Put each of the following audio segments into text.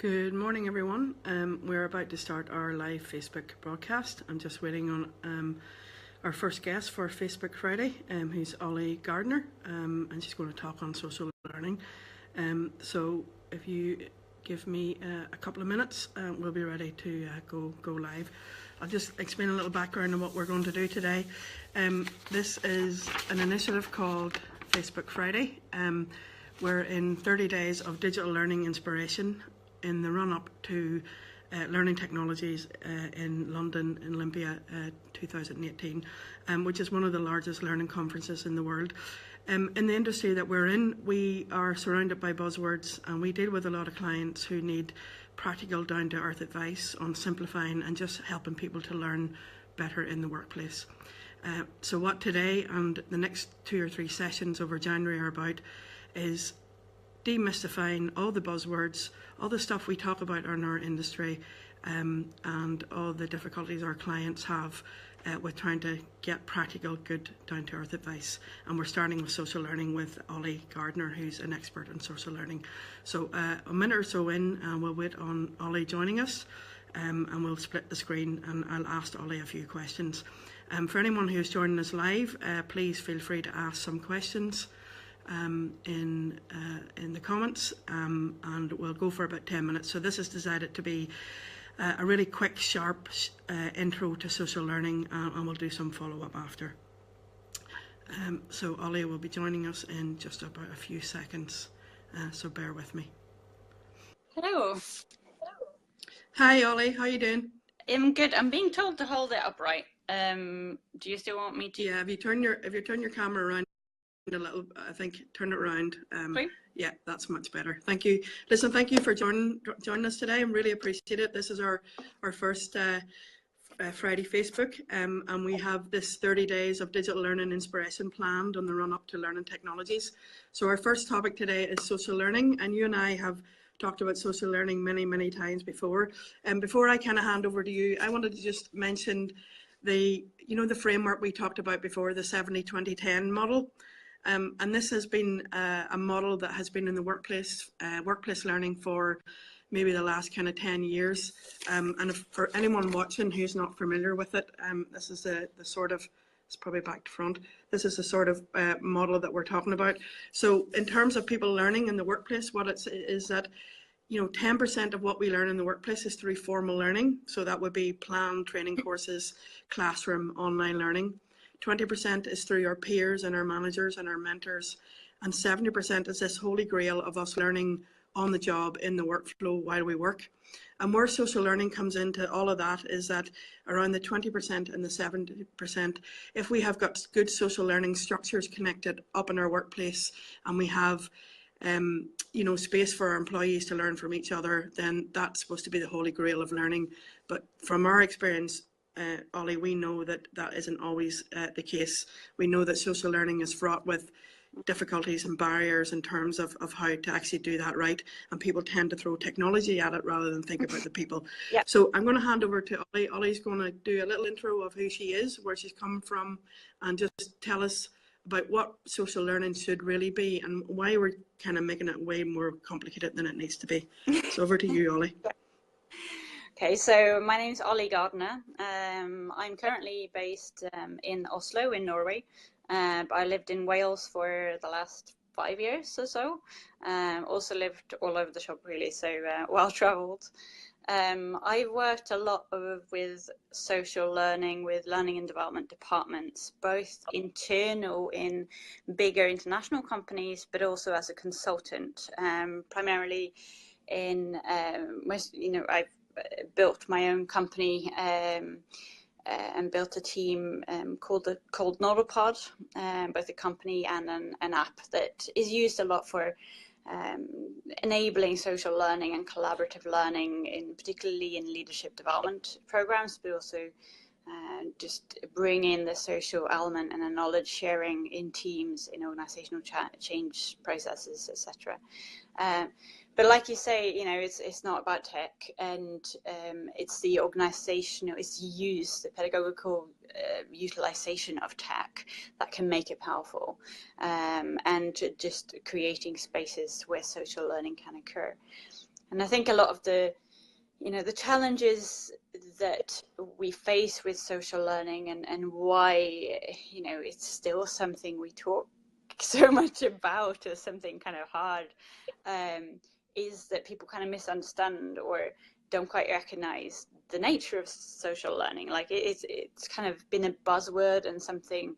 Good morning, everyone. We're about to start our live Facebook broadcast. I'm just waiting on our first guest for Facebook Friday, who's Ollie Gardner, and she's going to talk on social learning. So if you give me a couple of minutes, we'll be ready to go live. I'll just explain a little background on what we're going to do today. This is an initiative called Facebook Friday. We're in 30 days of digital learning inspiration in the run-up to Learning Technologies in London in Olympia 2018, which is one of the largest learning conferences in the world. In the industry that we're in, we are surrounded by buzzwords, and we deal with a lot of clients who need practical, down-to-earth advice on simplifying and just helping people to learn better in the workplace. So what today and the next 2 or 3 sessions over January are about is demystifying all the buzzwords, all the stuff we talk about in our industry, and all the difficulties our clients have with trying to get practical, good, down-to-earth advice. And we're starting with social learning with Ollie Gardner, who's an expert in social learning. So a minute or so in, and we'll wait on Ollie joining us, and we'll split the screen, and I'll ask Ollie a few questions. For anyone who's joining us live, please feel free to ask some questions in the comments, and we'll go for about 10 minutes. So this is decided to be a really quick, sharp intro to social learning, and we'll do some follow-up after. So Ollie will be joining us in just about a few seconds, so bear with me. Hello. Hi Ollie, how are you doing? I'm good. I'm being told to hold it upright. Do you still want me to? Yeah, if you turn your camera around a little, I think turn it around. Yeah, that's much better. Thank you. Listen, thank you for joining us today. I really appreciate it. This is our first Friday Facebook, and we have this 30 days of digital learning inspiration planned on the run up to Learning Technologies. So our first topic today is social learning, and you and I have talked about social learning many times before. And before I kind of hand over to you, I wanted to just mention the framework we talked about before, the 70-20-10 model. And this has been a model that has been in the workplace learning for maybe the last kind of 10 years. And if, for anyone watching who's not familiar with it, this is the sort of, it's probably back to front, this is the sort of model that we're talking about. So in terms of people learning in the workplace, what it is that 10% of what we learn in the workplace is through formal learning. So that would be planned training courses, classroom, online learning. 20% is through our peers and our managers and our mentors, and 70% is this holy grail of us learning on the job in the workflow while we work. And where social learning comes into all of that is that around the 20% and the 70%, if we have got good social learning structures connected up in our workplace, and we have space for our employees to learn from each other, then that's supposed to be the holy grail of learning. But from our experience, Ollie, we know that that isn't always the case. We know that social learning is fraught with difficulties and barriers in terms of how to actually do that right, and people tend to throw technology at it rather than think about the people. Yep. So I'm going to hand over to Ollie. Ollie's going to do a little intro of who she is, where she's come from, and just tell us about what social learning should really be and why we're kind of making it way more complicated than it needs to be. So over to you, Ollie. Okay, so my name is Ollie Gardner. I'm currently based in Oslo in Norway, but I lived in Wales for the last 5 years or so. Also lived all over the shop really, so well travelled. I've worked a lot with social learning, with learning and development departments, both internal in bigger international companies, but also as a consultant, primarily in I've built my own company and built a team called Nodelpod, both a company and an app that is used a lot for enabling social learning and collaborative learning, particularly in leadership development programs, but also just bring in the social element and the knowledge sharing in teams, in organizational change processes, etc. But like you say, it's not about tech, and it's the organizational, it's the pedagogical utilization of tech that can make it powerful, and just creating spaces where social learning can occur. And I think a lot of the challenges that we face with social learning, and why, it's still something we talk so much about as something kind of hard, is that people kind of misunderstand or don't quite recognize the nature of social learning. Like it's kind of been a buzzword and something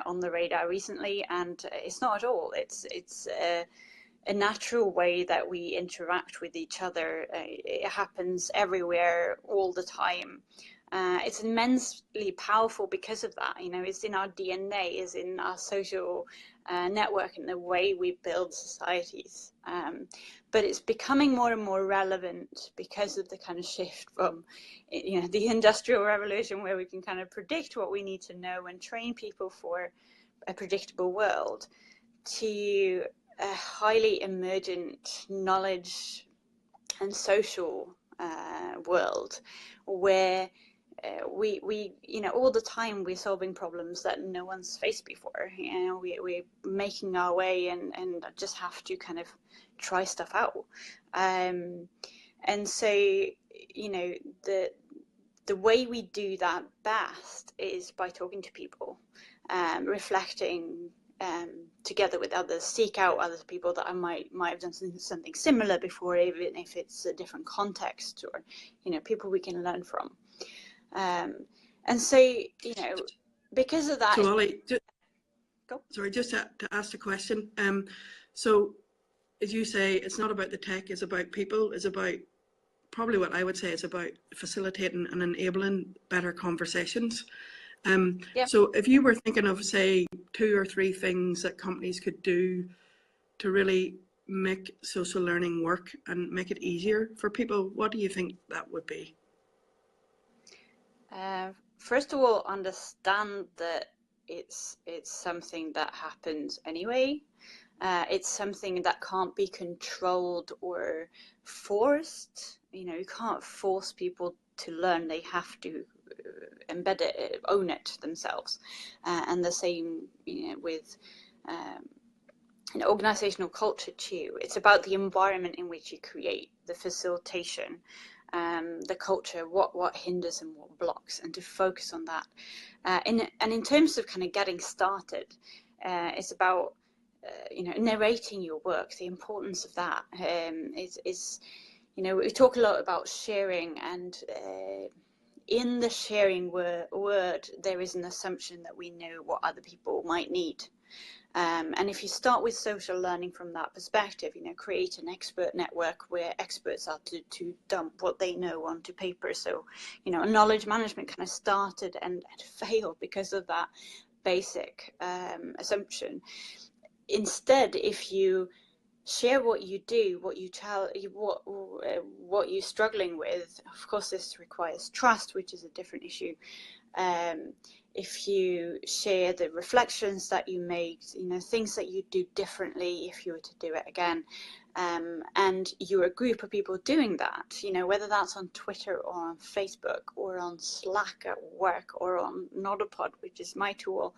on the radar recently, and it's not at all. It's a natural way that we interact with each other. It happens everywhere, all the time. It's immensely powerful because of that. It's in our DNA, it's in our social network and the way we build societies. But it's becoming more and more relevant because of the kind of shift from, the Industrial Revolution, where we can kind of predict what we need to know and train people for a predictable world, to a highly emergent knowledge and social world, where we all the time we're solving problems that no one's faced before. We're making our way and just have to kind of try stuff out. And so the way we do that best is by talking to people, reflecting together with others, seek out other people that I might have done something similar before, even if it's a different context, or people we can learn from. And so because of that. So Ollie, Go. Sorry, just to ask a question. So as you say, it's not about the tech, it's about people, it's about, probably what I would say, it's about facilitating and enabling better conversations. Yep. So if you were thinking of, say, 2 or 3 things that companies could do to really make social learning work and make it easier for people, what do you think that would be? First of all, understand that it's something that happens anyway. It's something that can't be controlled or forced. You can't force people to learn. They have to embed it, own it themselves. And the same, with an organizational culture too. It's about the environment in which you create, the facilitation, the culture, what hinders and what blocks, and to focus on that. And in terms of kind of getting started, it's about narrating your work. The importance of that is we talk a lot about sharing, and in the sharing word, there is an assumption that we know what other people might need. And if you start with social learning from that perspective, create an expert network where experts are to dump what they know onto paper. So, knowledge management kind of started and failed because of that basic assumption. Instead, if you share what you do, what you tell, what you're struggling with, of course, this requires trust, which is a different issue. If you share the reflections that you make, things that you do differently if you were to do it again, and you're a group of people doing that, whether that's on Twitter or on Facebook or on Slack at work or on Nodapod, which is my tool,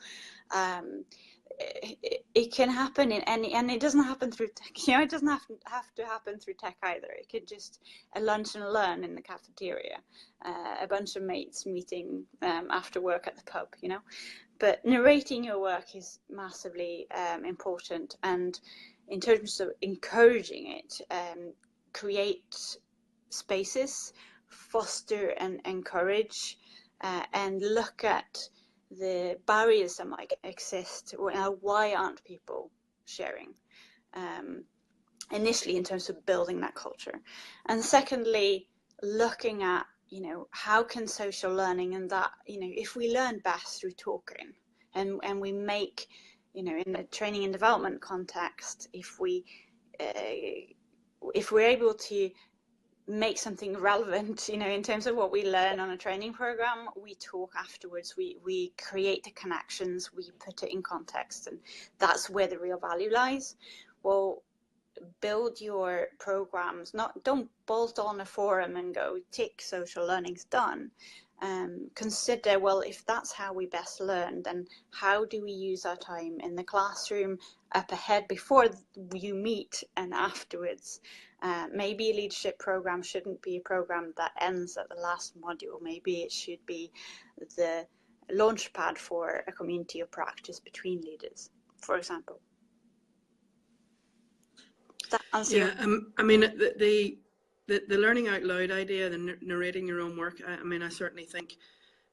it can happen in any, and it doesn't happen through tech. It doesn't have to happen through tech either. It could just a lunch and learn in the cafeteria, a bunch of mates meeting after work at the pub. But narrating your work is massively important, and in terms of encouraging it, create spaces, foster and encourage, and look at the barriers that might exist. Why aren't people sharing? Initially, in terms of building that culture, and secondly, looking at how can social learning, and that if we learn best through talking, and we make in the training and development context, if we're able to make something relevant, in terms of what we learn on a training program, we talk afterwards, we create the connections, we put it in context, and that's where the real value lies. Well, build your programs, don't bolt on a forum and go tick, social learning's done. Consider, well, if that's how we best learn, then how do we use our time in the classroom up ahead before you meet and afterwards. Maybe a leadership program shouldn't be a program that ends at the last module. Maybe it should be the launch pad for a community of practice between leaders, for example. Does that answer your... I mean, the learning out loud idea, the narrating your own work, I mean, I certainly think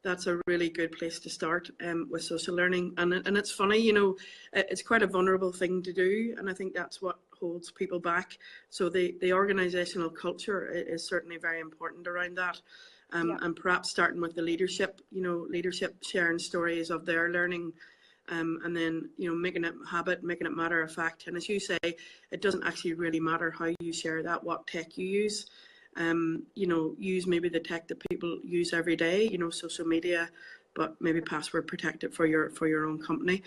that's a really good place to start with social learning. And it's funny, you know, it's quite a vulnerable thing to do, and I think that's what holds people back. So the organisational culture is certainly very important around that. And perhaps starting with the leadership, you know, leadership sharing stories of their learning, and then, you know, making it habit, making it matter of fact. And as you say, it doesn't actually really matter how you share that, what tech you use. You know, use maybe the tech that people use every day, you know, social media, but maybe password protect it for your own company.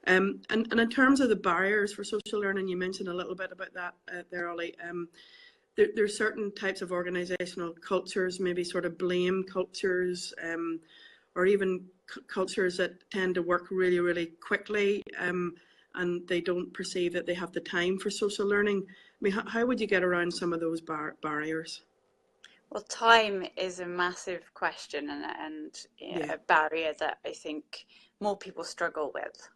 And in terms of the barriers for social learning, you mentioned a little bit about that there, Ollie. There's certain types of organisational cultures, maybe sort of blame cultures, or even cultures that tend to work really, really quickly, and they don't perceive that they have the time for social learning. I mean, how would you get around some of those barriers? Well, time is a massive question and a barrier that I think more people struggle with.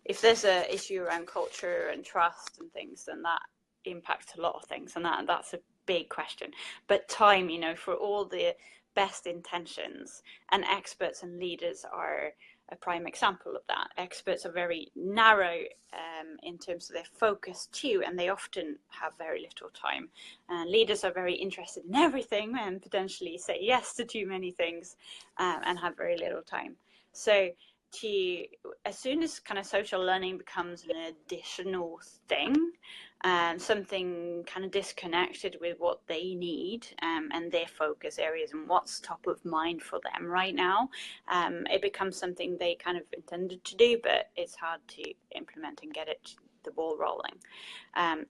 If there's an issue around culture and trust and things, then that impacts a lot of things, and that's a big question. But time, you know, for all the best intentions, and experts and leaders are a prime example of that. Experts are very narrow in terms of their focus too, and they often have very little time. And leaders are very interested in everything and potentially say yes to too many things, and have very little time. So as soon as kind of social learning becomes an additional thing, something kind of disconnected with what they need, and their focus areas and what's top of mind for them right now, it becomes something they kind of intended to do, but it's hard to implement and get the ball rolling.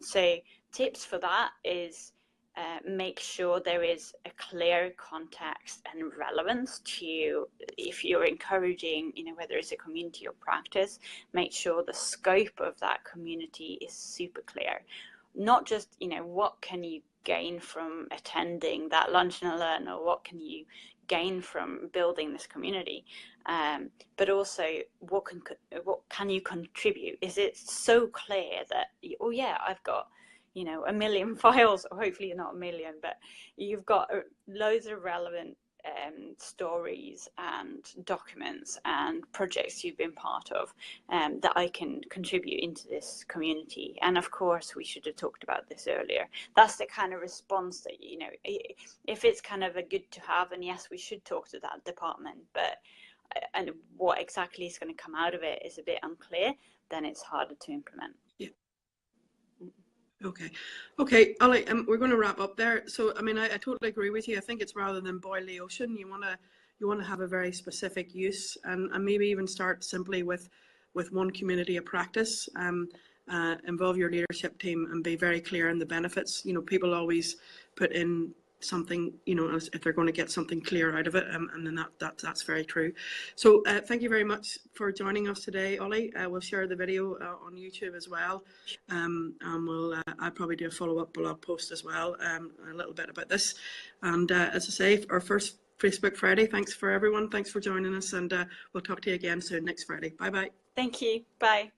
So tips for that is make sure there is a clear context and relevance to, if you're encouraging, you know, whether it's a community or practice, make sure the scope of that community is super clear. Not just, you know, what can you gain from attending that lunch and learn, or what can you gain from building this community, but also what can you contribute? Is it so clear that, oh yeah, I've got, you know, 1 million files, or hopefully not 1 million, but you've got loads of relevant stories and documents and projects you've been part of, that I can contribute into this community. And of course, we should have talked about this earlier. That's the kind of response that, you know, if it's kind of a good to have, and yes, we should talk to that department, but and what exactly is going to come out of it is a bit unclear, then it's harder to implement. Yeah. Okay, Ollie, we're going to wrap up there. So, I mean, I totally agree with you. I think it's rather than boil the ocean, you want to have a very specific use, and maybe even start simply with one community of practice. Involve your leadership team and be very clear in the benefits. You know, people always put in something, you know, if they're going to get something clear out of it, and then that's very true. So thank you very much for joining us today, Ollie. We'll share the video on YouTube as well, and I'll probably do a follow-up blog post as well, a little bit about this. And as I say, our first Facebook Friday. Thanks for everyone. Thanks for joining us, and we'll talk to you again soon next Friday. Bye bye. Thank you. Bye.